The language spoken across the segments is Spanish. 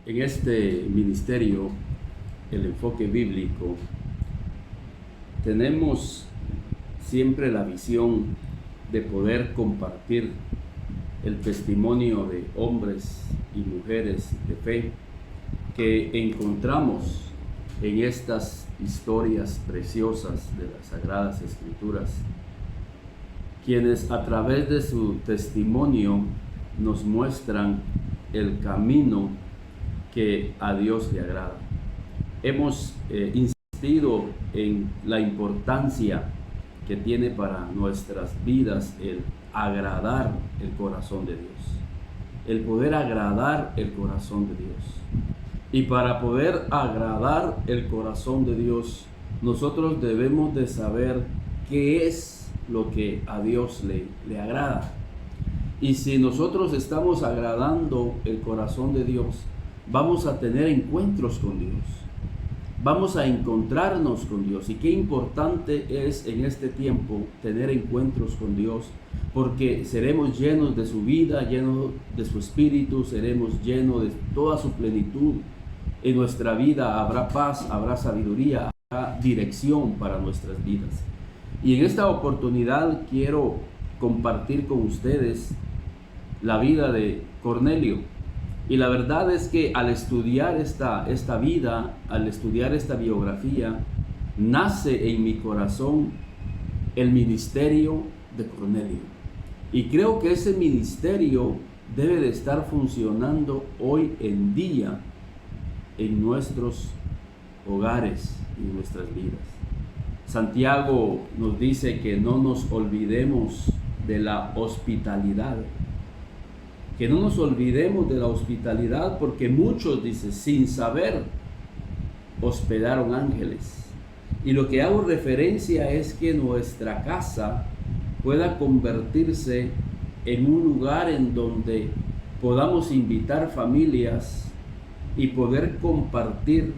En este ministerio, el enfoque bíblico, tenemos siempre la visión de poder compartir el testimonio de hombres y mujeres de fe que encontramos en estas historias preciosas de las Sagradas Escrituras, quienes a través de su testimonio nos muestran el camino que a Dios le agrada. Hemos insistido en la importancia que tiene para nuestras vidas el agradar el corazón de Dios, el poder agradar el corazón de Dios. Y para poder agradar el corazón de Dios, nosotros debemos de saber qué es lo que a Dios le agrada. Y si nosotros estamos agradando el corazón de Dios, vamos a tener encuentros con Dios. Vamos a encontrarnos con Dios. Y qué importante es en este tiempo tener encuentros con Dios, porque seremos llenos de su vida, llenos de su espíritu, seremos llenos de toda su plenitud. En nuestra vida habrá paz, habrá sabiduría, habrá dirección para nuestras vidas. Y en esta oportunidad quiero compartir con ustedes la vida de Cornelio. Y la verdad es que al estudiar esta vida, al estudiar esta biografía, nace en mi corazón el ministerio de Cornelio. Y creo que ese ministerio debe de estar funcionando hoy en día en nuestros hogares y en nuestras vidas. Santiago nos dice que no nos olvidemos de la hospitalidad. Que no nos olvidemos de la hospitalidad, porque muchos, dice, sin saber, hospedaron ángeles. Y lo que hago referencia es que nuestra casa pueda convertirse en un lugar en donde podamos invitar familias y poder compartir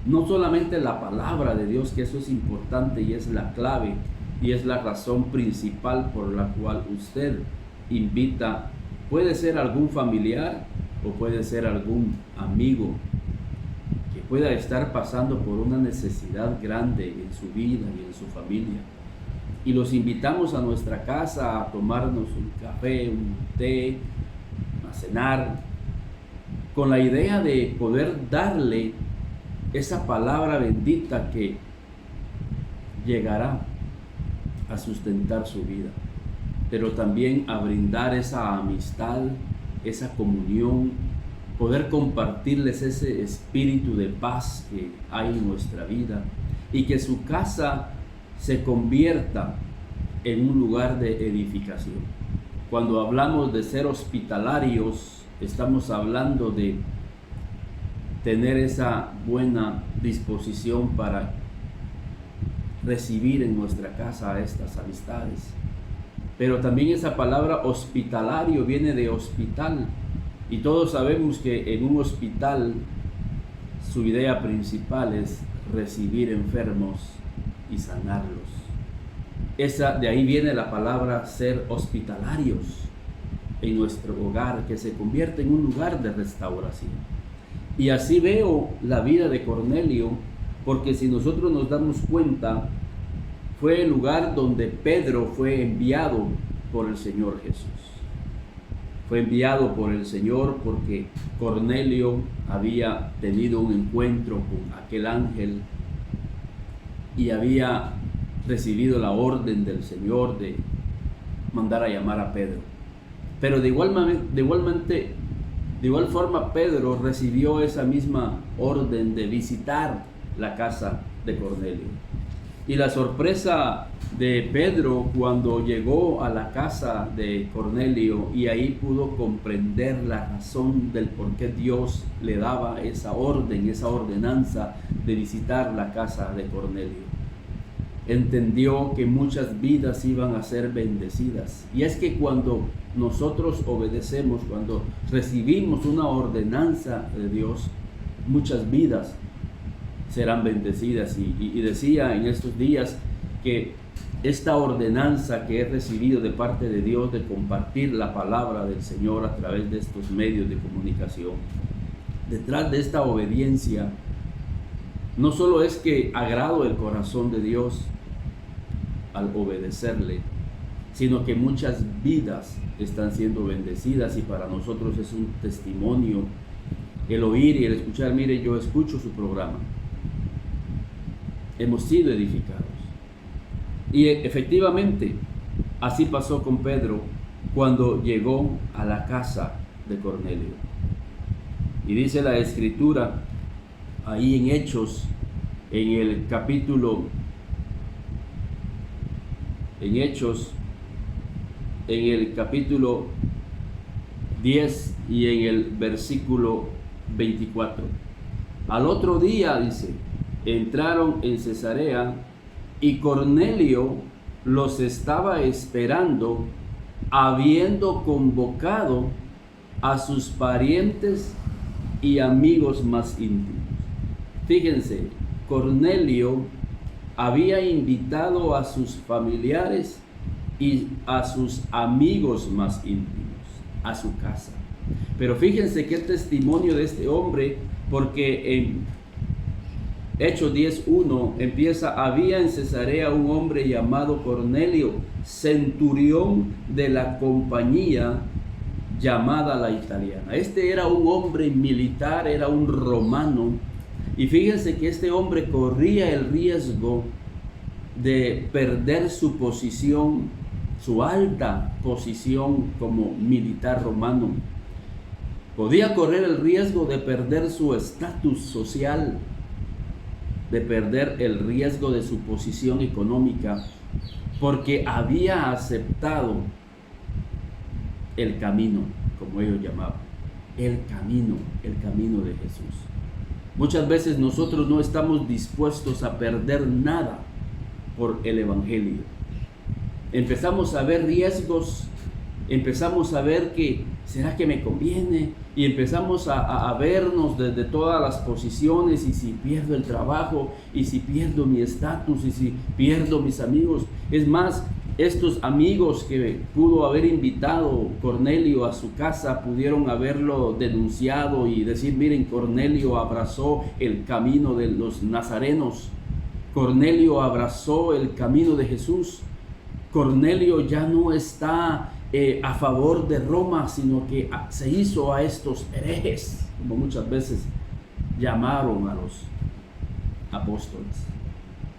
no solamente la palabra de Dios, que eso es importante y es la clave y es la razón principal por la cual usted invita. Puede ser algún familiar o puede ser algún amigo que pueda estar pasando por una necesidad grande en su vida y en su familia. Y los invitamos a nuestra casa a tomarnos un café, un té, a cenar, con la idea de poder darle esa palabra bendita que llegará a sustentar su vida, pero también a brindar esa amistad, esa comunión, poder compartirles ese espíritu de paz que hay en nuestra vida y que su casa se convierta en un lugar de edificación. Cuando hablamos de ser hospitalarios, estamos hablando de tener esa buena disposición para recibir en nuestra casa a estas amistades. Pero también esa palabra hospitalario viene de hospital, y todos sabemos que en un hospital su idea principal es recibir enfermos y sanarlos. De ahí viene la palabra ser hospitalarios en nuestro hogar, que se convierte en un lugar de restauración. Y así veo la vida de Cornelio, porque si nosotros nos damos cuenta, fue el lugar donde Pedro fue enviado por el Señor Jesús. Fue enviado por el Señor porque Cornelio había tenido un encuentro con aquel ángel y había recibido la orden del Señor de mandar a llamar a Pedro. Pero de igual forma Pedro recibió esa misma orden de visitar la casa de Cornelio. Y la sorpresa de Pedro cuando llegó a la casa de Cornelio y ahí pudo comprender la razón del por qué Dios le daba esa orden, esa ordenanza de visitar la casa de Cornelio. Entendió que muchas vidas iban a ser bendecidas. Y es que cuando nosotros obedecemos, cuando recibimos una ordenanza de Dios, muchas vidas serán bendecidas. Y decía en estos días que esta ordenanza que he recibido de parte de Dios de compartir la palabra del Señor a través de estos medios de comunicación Detrás de esta obediencia, no solo es que agrado el corazón de Dios al obedecerle, sino que muchas vidas están siendo bendecidas, y para nosotros es un testimonio el oír y el escuchar. Mire, yo escucho su programa, hemos sido edificados, y efectivamente así pasó con Pedro cuando llegó a la casa de Cornelio. Y dice la Escritura ahí en Hechos, en el capítulo, en Hechos, en el capítulo 10 y en el versículo 24. Al otro día, dice, entraron en Cesarea y Cornelio los estaba esperando, habiendo convocado a sus parientes y amigos más íntimos. Fíjense, Cornelio había invitado a sus familiares y a sus amigos más íntimos a su casa. Pero fíjense qué testimonio de este hombre, porque en Hechos 10:1 empieza: había en Cesarea un hombre llamado Cornelio, centurión de la compañía llamada la Italiana. Este era un hombre militar, era un romano, y fíjense que este hombre corría el riesgo de perder su posición, su alta posición como militar romano. Podía correr el riesgo de perder su estatus social, de perder el riesgo de su posición económica, porque había aceptado el camino, como ellos llamaban, el camino de Jesús. Muchas veces nosotros no estamos dispuestos a perder nada por el Evangelio. Empezamos a ver riesgos, empezamos a ver que, ¿será que me conviene? Y empezamos a vernos desde todas las posiciones, y si pierdo el trabajo, y si pierdo mi estatus, y si pierdo mis amigos. Es más, estos amigos que pudo haber invitado Cornelio a su casa, pudieron haberlo denunciado y decir: miren, Cornelio abrazó el camino de los nazarenos, Cornelio abrazó el camino de Jesús, Cornelio ya no está a favor de Roma, sino que se hizo a estos herejes, como muchas veces llamaron a los apóstoles.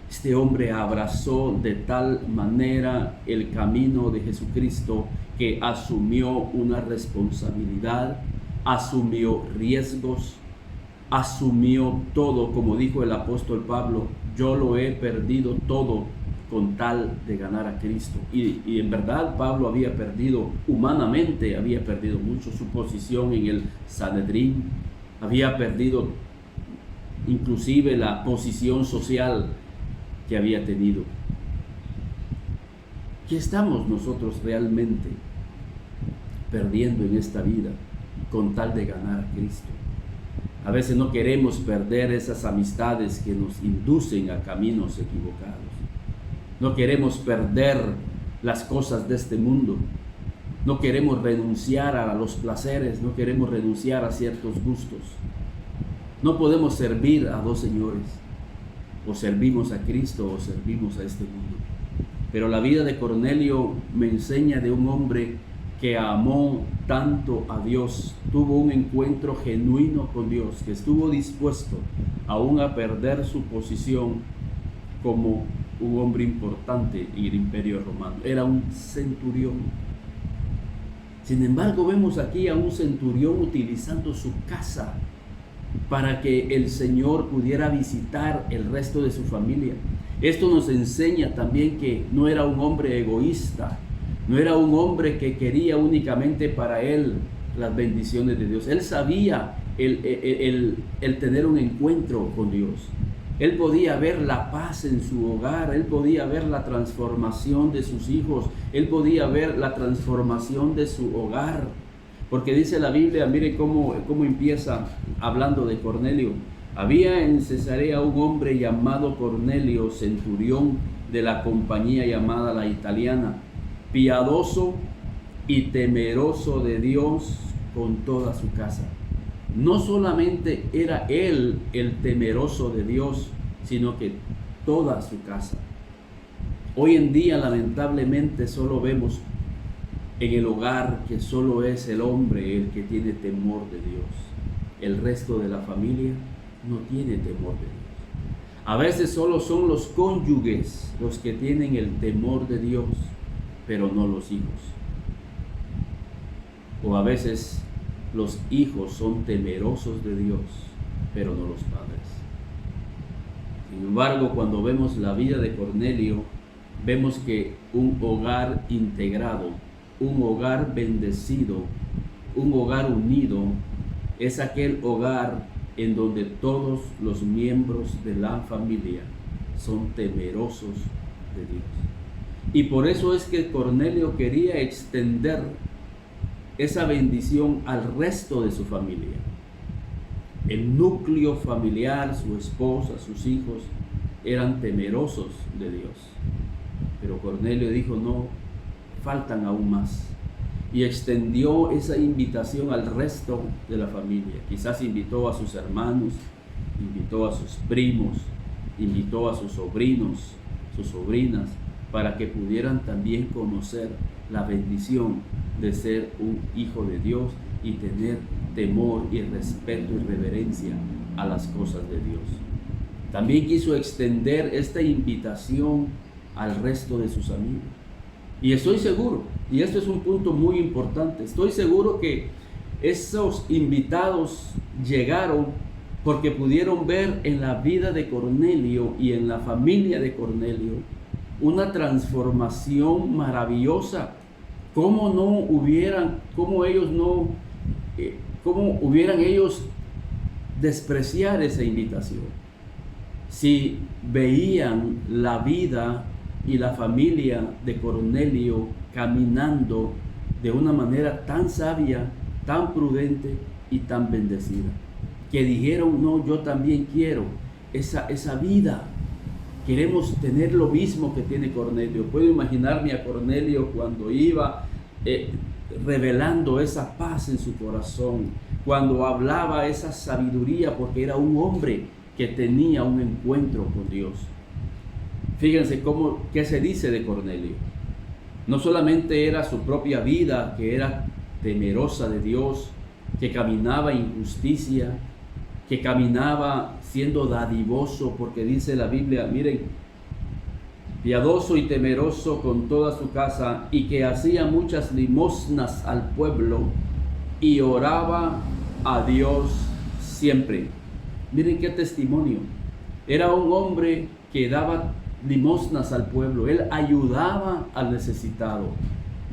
Este hombre abrazó de tal manera el camino de Jesucristo que asumió una responsabilidad, asumió riesgos, asumió todo, como dijo el apóstol Pablo: yo lo he perdido todo con tal de ganar a Cristo. Y en verdad Pablo había perdido, humanamente había perdido mucho, su posición en el Sanedrín, había perdido inclusive la posición social que había tenido. ¿Qué estamos nosotros realmente perdiendo en esta vida con tal de ganar a Cristo? A veces no queremos perder esas amistades que nos inducen a caminos equivocados. No queremos perder las cosas de este mundo. No queremos renunciar a los placeres, no queremos renunciar a ciertos gustos. No podemos servir a dos señores. O servimos a Cristo o servimos a este mundo. Pero la vida de Cornelio me enseña de un hombre que amó tanto a Dios, tuvo un encuentro genuino con Dios, que estuvo dispuesto aún a perder su posición como un hombre importante en el Imperio Romano. Era un centurión. Sin embargo, vemos aquí a un centurión utilizando su casa para que el Señor pudiera visitar el resto de su familia. Esto nos enseña también que no era un hombre egoísta, no era un hombre que quería únicamente para él las bendiciones de Dios. Él sabía el tener un encuentro con Dios. Él podía ver la paz en su hogar, él podía ver la transformación de sus hijos, él podía ver la transformación de su hogar. Porque dice la Biblia, mire cómo empieza hablando de Cornelio. Había en Cesarea un hombre llamado Cornelio, centurión de la compañía llamada la Italiana, piadoso y temeroso de Dios con toda su casa. no solamente era él el temeroso de Dios, sino que toda su casa. Hoy en día, lamentablemente, solo vemos en el hogar que solo es el hombre el que tiene temor de Dios. El resto de la familia no tiene temor de Dios. A veces solo son los cónyuges los que tienen el temor de Dios, pero no los hijos. O a veces los hijos son temerosos de Dios, pero no los padres. Sin embargo, cuando vemos la vida de Cornelio, vemos que un hogar integrado, un hogar bendecido, un hogar unido, es aquel hogar en donde todos los miembros de la familia son temerosos de Dios. Y por eso es que Cornelio quería extender esa bendición al resto de su familia. El núcleo familiar, su esposa, sus hijos, eran temerosos de Dios. Pero Cornelio dijo, no, faltan aún más. Y extendió esa invitación al resto de la familia. Quizás invitó a sus hermanos, invitó a sus primos, invitó a sus sobrinos, sus sobrinas, para que pudieran también conocer la bendición de ser un hijo de Dios y tener temor y respeto y reverencia a las cosas de Dios. También quiso extender esta invitación al resto de sus amigos. Y estoy seguro, y esto es un punto muy importante, estoy seguro que esos invitados llegaron porque pudieron ver en la vida de Cornelio y en la familia de Cornelio una transformación maravillosa. ¿Cómo hubieran ellos despreciar esa invitación? Si veían la vida y la familia de Cornelio caminando de una manera tan sabia, tan prudente y tan bendecida, que dijeron, no, yo también quiero esa vida. Queremos tener lo mismo que tiene Cornelio. Puedo imaginarme a Cornelio cuando iba revelando esa paz en su corazón, cuando hablaba esa sabiduría, porque era un hombre que tenía un encuentro con Dios. Fíjense qué se dice de Cornelio. No solamente era su propia vida, que era temerosa de Dios, que caminaba en justicia, que caminaba siendo dadivoso, porque dice la Biblia, miren, piadoso y temeroso con toda su casa, y que hacía muchas limosnas al pueblo y oraba a Dios siempre. Miren qué testimonio. Era un hombre que daba limosnas al pueblo, él ayudaba al necesitado.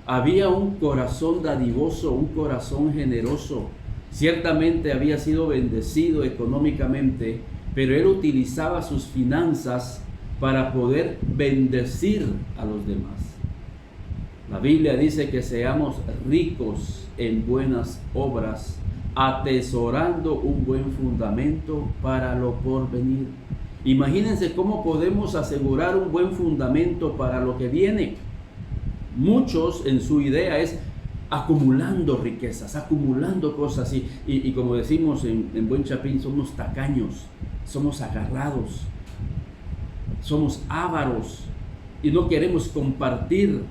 Había un corazón dadivoso, un corazón generoso. Ciertamente había sido bendecido económicamente, pero él utilizaba sus finanzas para poder bendecir a los demás. La Biblia dice que seamos ricos en buenas obras, atesorando un buen fundamento para lo porvenir. Imagínense cómo podemos asegurar un buen fundamento para lo que viene. Muchos en su idea es acumulando riquezas, acumulando cosas, y como decimos en buen chapín, somos tacaños, somos agarrados, somos ávaros y no queremos compartir.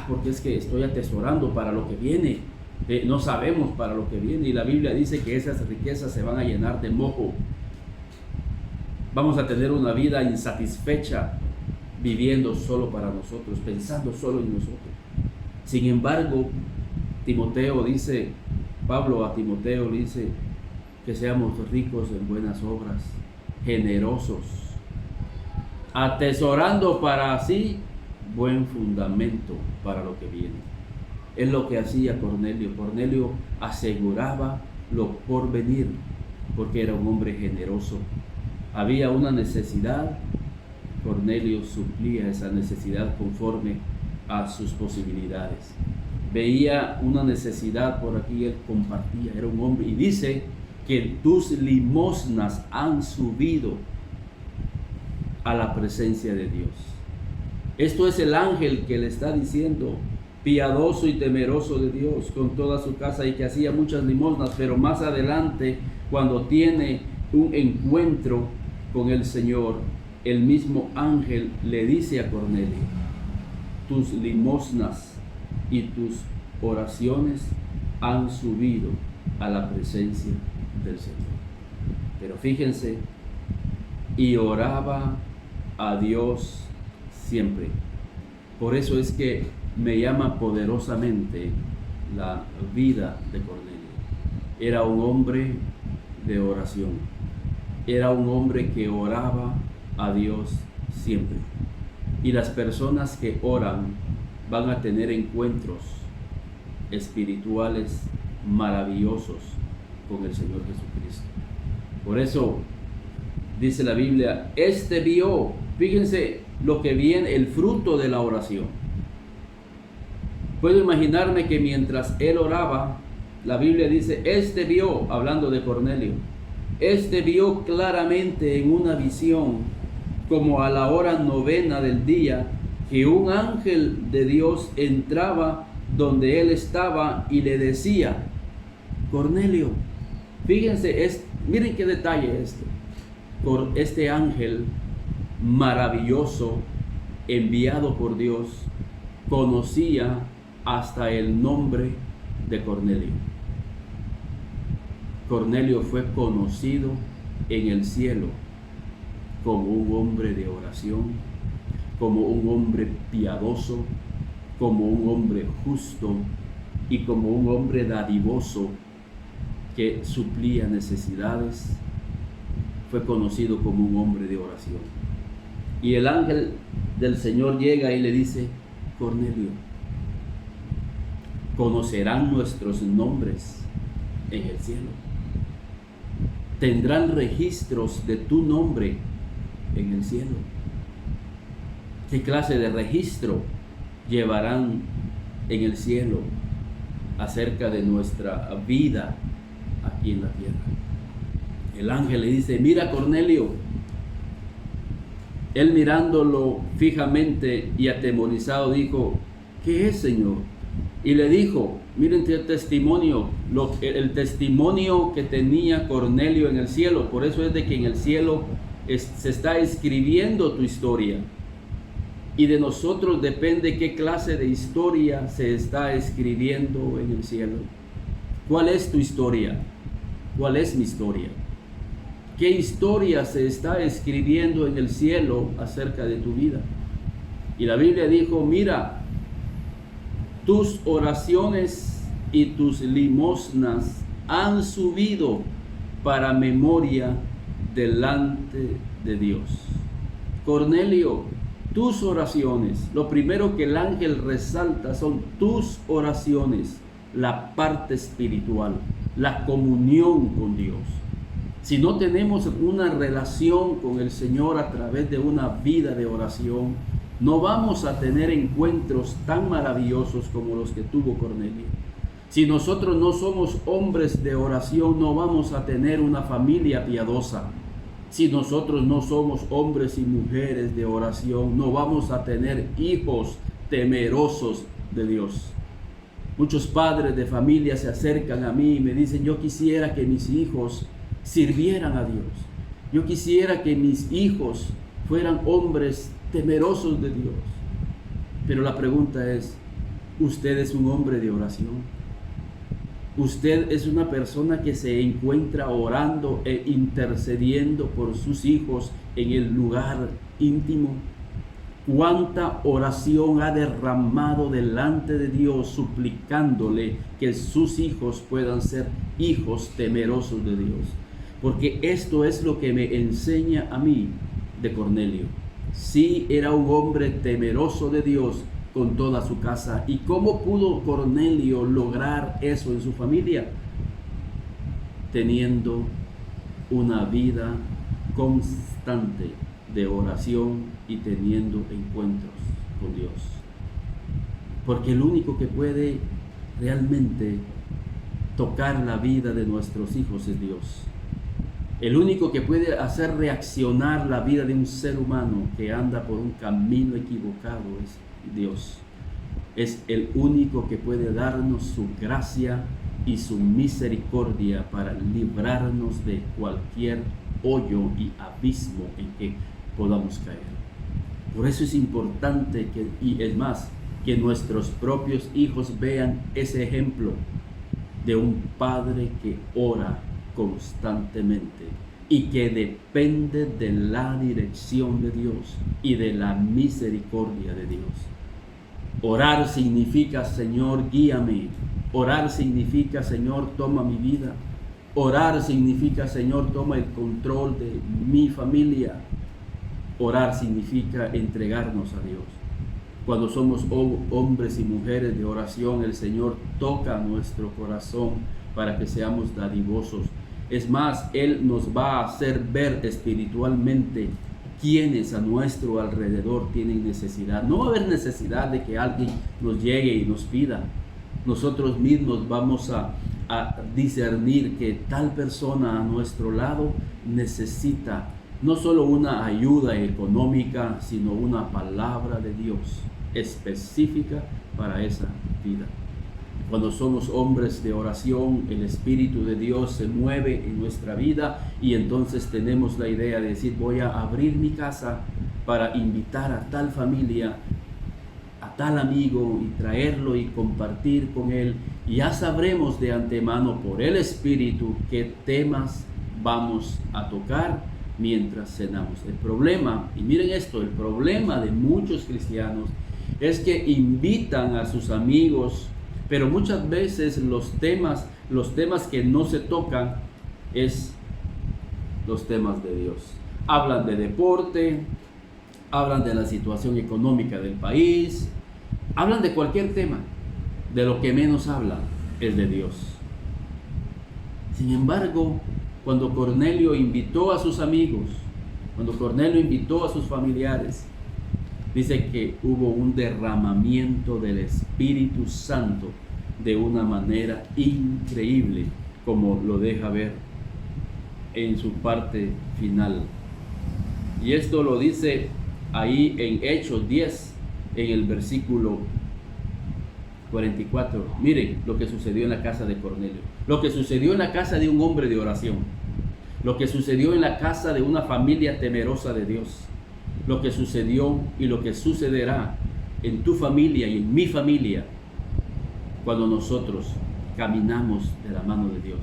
Porque es que estoy atesorando para lo que viene, no sabemos para lo que viene, y la Biblia dice que esas riquezas se van a llenar de moho. Vamos a tener una vida insatisfecha, viviendo solo para nosotros, pensando solo en nosotros. Sin embargo, Pablo a Timoteo le dice que seamos ricos en buenas obras, generosos, atesorando para sí buen fundamento para lo que viene. Es lo que hacía Cornelio. Cornelio aseguraba lo por venir, porque era un hombre generoso. Había una necesidad, Cornelio suplía esa necesidad conforme a sus posibilidades. Veía una necesidad por aquí, él compartía, era un hombre. Y dice que tus limosnas han subido a la presencia de Dios. Esto es el ángel que le está diciendo piadoso y temeroso de Dios con toda su casa y que hacía muchas limosnas, pero más adelante, cuando tiene un encuentro con el Señor, el mismo ángel le dice a Cornelio: tus limosnas y tus oraciones han subido a la presencia del Señor. Pero fíjense, y oraba a Dios siempre. Por eso es que me llama poderosamente la vida de Cornelio. Era un hombre de oración. Era un hombre que oraba a Dios siempre. Y las personas que oran van a tener encuentros espirituales maravillosos con el Señor Jesucristo. Por eso dice la Biblia, vio, fíjense lo que viene, el fruto de la oración. Puedo imaginarme que mientras él oraba, la Biblia dice, vio, hablando de Cornelio, vio claramente en una visión, como a la hora 9 del día, que un ángel de Dios entraba donde él estaba y le decía: Cornelio. Fíjense, miren qué detalle por este ángel maravilloso enviado por Dios, conocía hasta el nombre de Cornelio. Cornelio fue conocido en el cielo como un hombre de oración, como un hombre piadoso, como un hombre justo y como un hombre dadivoso que suplía necesidades. Fue conocido como un hombre de oración. Y el ángel del Señor llega y le dice: Cornelio, conocerán nuestros nombres en el cielo. Tendrán registros de tu nombre en el cielo. ¿Qué clase de registro llevarán en el cielo acerca de nuestra vida aquí en la tierra? El ángel le dice: mira, Cornelio. Él, mirándolo fijamente y atemorizado, dijo: ¿qué es, Señor? Y le dijo, miren el testimonio, el testimonio que tenía Cornelio en el cielo. Por eso es de que en el cielo se está escribiendo tu historia. Y de nosotros depende qué clase de historia se está escribiendo en el cielo. ¿Cuál es tu historia? ¿Cuál es mi historia? ¿Qué historia se está escribiendo en el cielo acerca de tu vida? Y la Biblia dijo: mira, tus oraciones y tus limosnas han subido para memoria delante de Dios. Cornelio, tus oraciones, lo primero que el ángel resalta son tus oraciones, la parte espiritual, la comunión con Dios. Si no tenemos una relación con el Señor a través de una vida de oración, no vamos a tener encuentros tan maravillosos como los que tuvo Cornelio. Si nosotros no somos hombres de oración, no vamos a tener una familia piadosa. Si nosotros no somos hombres y mujeres de oración, no vamos a tener hijos temerosos de Dios. Muchos padres de familia se acercan a mí y me dicen: yo quisiera que mis hijos sirvieran a Dios. Yo quisiera que mis hijos fueran hombres temerosos de Dios. Pero la pregunta es: ¿usted es un hombre de oración? ¿Usted es una persona que se encuentra orando e intercediendo por sus hijos en el lugar íntimo? ¿Cuánta oración ha derramado delante de Dios suplicándole que sus hijos puedan ser hijos temerosos de Dios? Porque esto es lo que me enseña a mí de Cornelio. Sí, era un hombre temeroso de Dios con toda su casa. ¿Y cómo pudo Cornelio lograr eso en su familia? Teniendo una vida constante de oración y teniendo encuentros con Dios. Porque el único que puede realmente tocar la vida de nuestros hijos es Dios. El único que puede hacer reaccionar la vida de un ser humano que anda por un camino equivocado es Dios. es el único que puede darnos su gracia y su misericordia para librarnos de cualquier hoyo y abismo en que podamos caer. Por eso es importante que nuestros propios hijos vean ese ejemplo de un padre que ora constantemente y que depende de la dirección de Dios y de la misericordia de Dios. Orar significa: Señor, guíame. Orar significa: Señor, toma mi vida. Orar significa: Señor, toma el control de mi familia. Orar significa entregarnos a Dios. Cuando somos hombres y mujeres de oración, el Señor toca nuestro corazón para que seamos dadivosos. Es más, Él nos va a hacer ver espiritualmente quienes a nuestro alrededor tienen necesidad. No va a haber necesidad de que alguien nos llegue y nos pida. Nosotros mismos vamos a discernir que tal persona a nuestro lado necesita no solo una ayuda económica, sino una palabra de Dios específica para esa vida. Cuando somos hombres de oración, el Espíritu de Dios se mueve en nuestra vida y entonces tenemos la idea de decir: voy a abrir mi casa para invitar a tal familia, a tal amigo, y traerlo y compartir con él. Y ya sabremos de antemano por el Espíritu qué temas vamos a tocar mientras cenamos. El problema, y miren esto, el problema de muchos cristianos es que invitan a sus amigos, pero muchas veces los temas que no se tocan es los temas de Dios. Hablan de deporte, hablan de la situación económica del país, hablan de cualquier tema. De lo que menos hablan es de Dios. Sin embargo, cuando Cornelio invitó a sus amigos, cuando Cornelio invitó a sus familiares, dice que hubo un derramamiento del Espíritu Santo de una manera increíble, como lo deja ver en su parte final. Y esto lo dice ahí en Hechos 10, en el versículo 44. Miren lo que sucedió en la casa de Cornelio, lo que sucedió en la casa de un hombre de oración, lo que sucedió en la casa de una familia temerosa de Dios, lo que sucedió y lo que sucederá en tu familia y en mi familia cuando nosotros caminamos de la mano de Dios.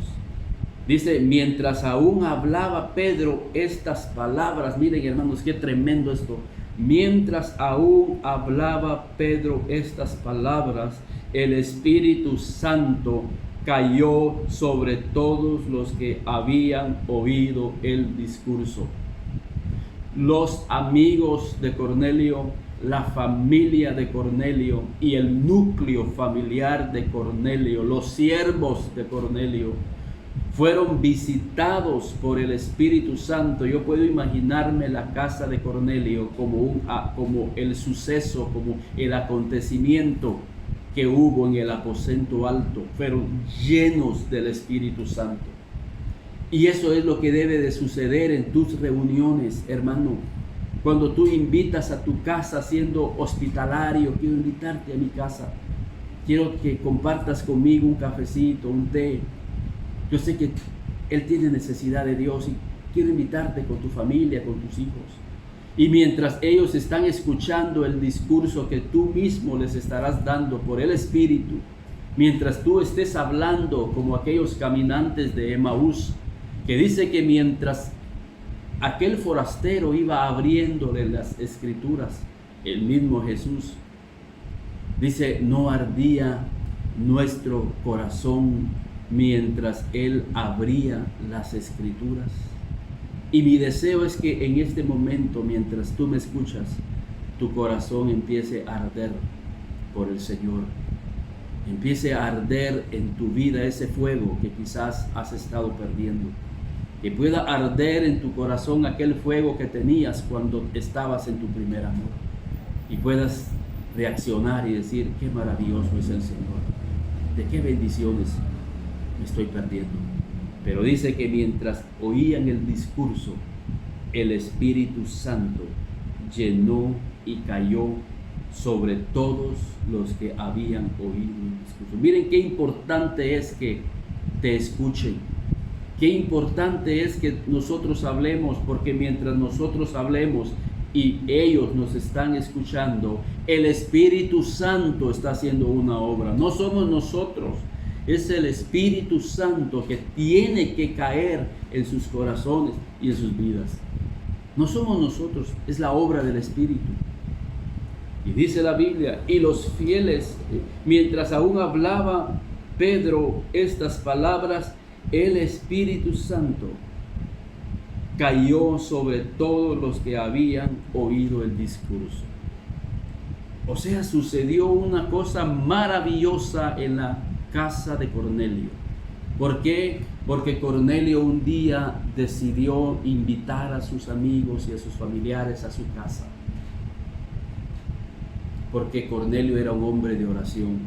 Dice: mientras aún hablaba Pedro estas palabras, miren hermanos, qué tremendo esto. Mientras aún hablaba Pedro estas palabras, el Espíritu Santo cayó sobre todos los que habían oído el discurso. Los amigos de Cornelio, la familia de Cornelio y el núcleo familiar de Cornelio, los siervos de Cornelio, fueron visitados por el Espíritu Santo. Yo puedo imaginarme la casa de Cornelio como el suceso, como el acontecimiento que hubo en el aposento alto. Fueron llenos del Espíritu Santo. Y eso es lo que debe de suceder en tus reuniones, hermano. Cuando tú invitas a tu casa siendo hospitalario: quiero invitarte a mi casa, quiero que compartas conmigo un cafecito, un té. Yo sé que Él tiene necesidad de Dios y quiero invitarte con tu familia, con tus hijos. Y mientras ellos están escuchando el discurso que tú mismo les estarás dando por el Espíritu, mientras tú estés hablando como aquellos caminantes de Emaús, que dice que mientras aquel forastero iba abriéndole las Escrituras, el mismo Jesús, dice: no ardía nuestro corazón mientras Él abría las Escrituras. Y mi deseo es que en este momento, mientras tú me escuchas, tu corazón empiece a arder por el Señor. Empiece a arder en tu vida ese fuego que quizás has estado perdiendo. Que pueda arder en tu corazón aquel fuego que tenías cuando estabas en tu primer amor. Y puedas reaccionar y decir: qué maravilloso es el Señor. De qué bendiciones me estoy perdiendo. Pero dice que mientras oían el discurso, el Espíritu Santo llenó y cayó sobre todos los que habían oído el discurso. Miren qué importante es que te escuchen. Qué importante es que nosotros hablemos, porque mientras nosotros hablemos y ellos nos están escuchando, el Espíritu Santo está haciendo una obra. No somos nosotros, es el Espíritu Santo que tiene que caer en sus corazones y en sus vidas. No somos nosotros, es la obra del Espíritu. Y dice la Biblia, y los fieles, mientras aún hablaba Pedro estas palabras, el Espíritu Santo cayó sobre todos los que habían oído el discurso. O sea, sucedió una cosa maravillosa en la casa de Cornelio. ¿Por qué? Porque Cornelio un día decidió invitar a sus amigos y a sus familiares a su casa. Porque Cornelio era un hombre de oración.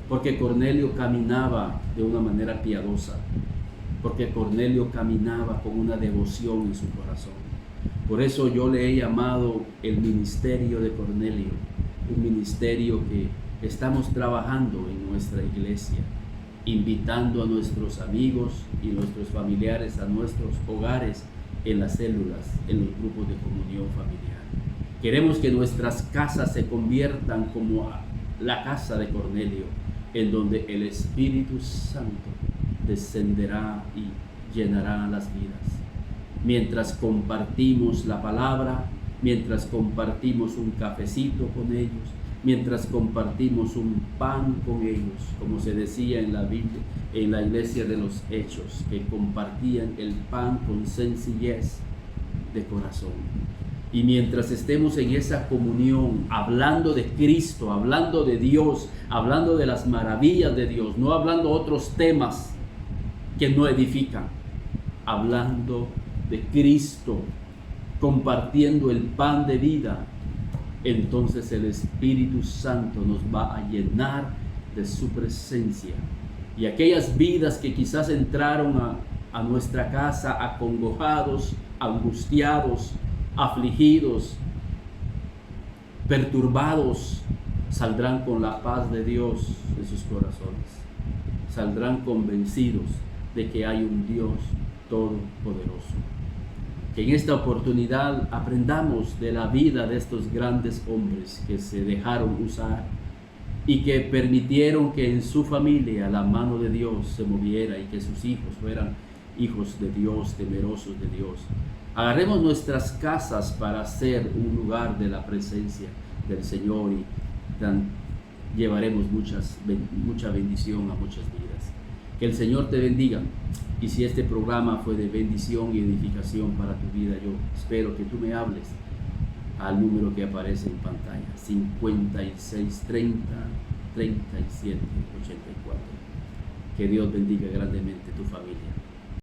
Porque Cornelio caminaba de una manera piadosa. Porque Cornelio caminaba con una devoción en su corazón. Por eso yo le he llamado el ministerio de Cornelio, un ministerio que estamos trabajando en nuestra iglesia, invitando a nuestros amigos y nuestros familiares a nuestros hogares, en las células, en los grupos de comunión familiar. Queremos que nuestras casas se conviertan como la casa de Cornelio, en donde el Espíritu Santo descenderá y llenará las vidas. Mientras compartimos la palabra, mientras compartimos un cafecito con ellos, mientras compartimos un pan con ellos, como se decía en la Biblia, en la iglesia de los Hechos, que compartían el pan con sencillez de corazón. Y mientras estemos en esa comunión, hablando de Cristo, hablando de Dios, hablando de las maravillas de Dios, no hablando otros temas que no edifican, hablando de Cristo, compartiendo el pan de vida, entonces el Espíritu Santo nos va a llenar de su presencia. Y aquellas vidas que quizás entraron a nuestra casa acongojados, angustiados, afligidos, perturbados, saldrán con la paz de Dios en sus corazones. Saldrán convencidos de que hay un Dios todopoderoso. Que en esta oportunidad aprendamos de la vida de estos grandes hombres que se dejaron usar y que permitieron que en su familia la mano de Dios se moviera y que sus hijos fueran hijos de Dios, temerosos de Dios. Agarremos nuestras casas para ser un lugar de la presencia del Señor y llevaremos mucha bendición a muchas vidas. Que el Señor te bendiga. Y si este programa fue de bendición y edificación para tu vida, yo espero que tú me hables al número que aparece en pantalla, 56 30 37 84. Que Dios bendiga grandemente tu familia.